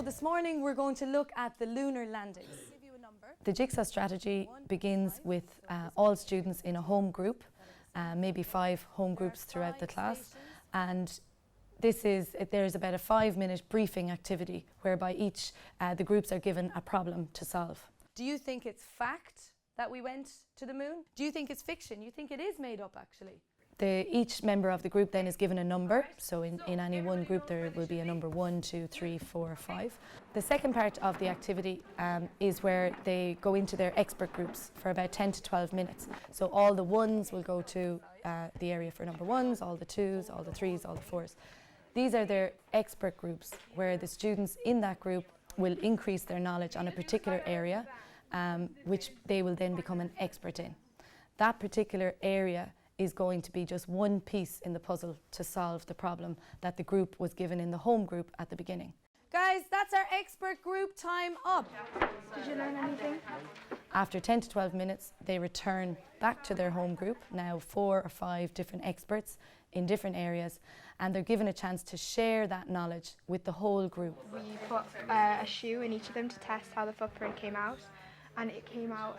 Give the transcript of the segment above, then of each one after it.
So this morning we're going to look at the lunar landings. The Jigsaw strategy begins with all students in a home group, maybe 5 home groups throughout the class, and there's about a 5-minute briefing activity whereby the groups are given a problem to solve. Do you think it's fact that we went to the moon? Do you think it's fiction? You think it is made up actually? Each member of the group then is given a number, so in any one group there will be a number 1, 2, 3, 4, 5. The second part of the activity is where they go into their expert groups for about 10 to 12 minutes. So all the 1s will go to the area for number 1s, all the 2s, all the 3s, all the 4s. These are their expert groups where the students in that group will increase their knowledge on a particular area which they will then become an expert in. That particular area is going to be just one piece in the puzzle to solve the problem that the group was given in the home group at the beginning. Guys, that's our expert group time up. Did you learn anything? After 10 to 12 minutes, they return back to their home group, now 4 or 5 different experts in different areas, and they're given a chance to share that knowledge with the whole group. We put a shoe in each of them to test how the footprint came out, and it came out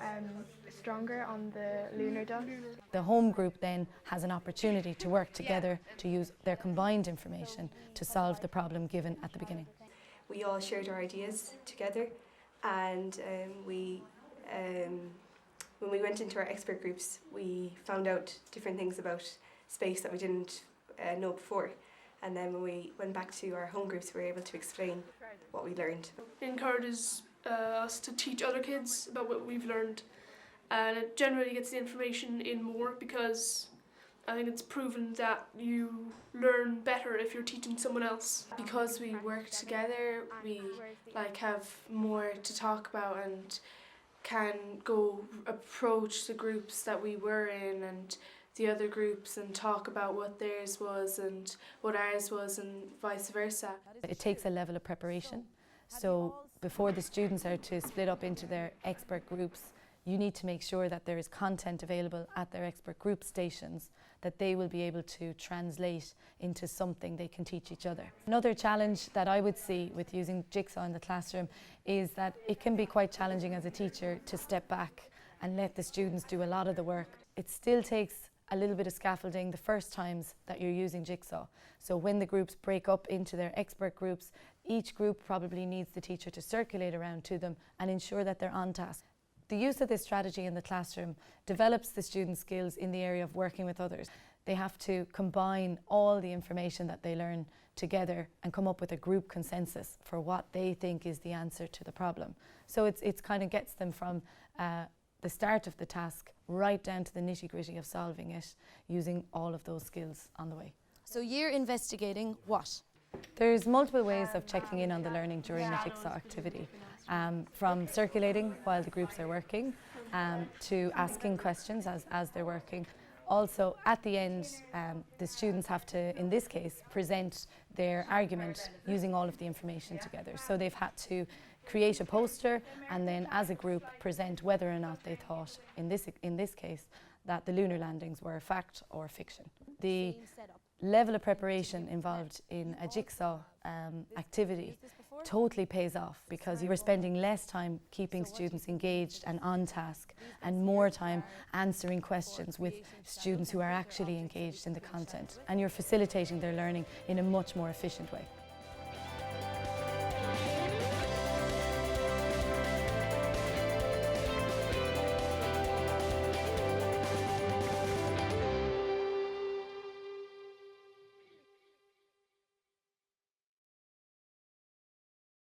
stronger on the lunar dust. The home group then has an opportunity to work together to use their combined information to solve the problem given at the beginning. We all shared our ideas together, and when we went into our expert groups we found out different things about space that we didn't know before, and then when we went back to our home groups we were able to explain what we learned. It encourages us to teach other kids about what we've learned, and it generally gets the information in more because I think it's proven that you learn better if you're teaching someone else. Because we work together, we have more to talk about and can go approach the groups that we were in and the other groups and talk about what theirs was and what ours was and vice versa. It takes a level of preparation. So before the students are to split up into their expert groups, you need to make sure that there is content available at their expert group stations that they will be able to translate into something they can teach each other. Another challenge that I would see with using Jigsaw in the classroom is that it can be quite challenging as a teacher to step back and let the students do a lot of the work. It still takes a little bit of scaffolding the first times that you're using Jigsaw. So when the groups break up into their expert groups, each group probably needs the teacher to circulate around to them and ensure that they're on task. The use of this strategy in the classroom develops the students' skills in the area of working with others. They have to combine all the information that they learn together and come up with a group consensus for what they think is the answer to the problem. So it's kind of gets them from the start of the task right down to the nitty-gritty of solving it using all of those skills on the way. So you're investigating what? There's multiple ways of checking in on the learning during a Jigsaw activity, from circulating while the groups are working to asking questions as they're working. Also, at the end, the students have to, in this case, present their argument using all of the information together. So they've had to create a poster and then, as a group, present whether or not they thought, in this case, that the lunar landings were fact or fiction. The level of preparation involved in a Jigsaw activity totally pays off because you are spending less time keeping students engaged and on task and more time answering questions with students who are actually engaged in the content, and you're facilitating their learning in a much more efficient way.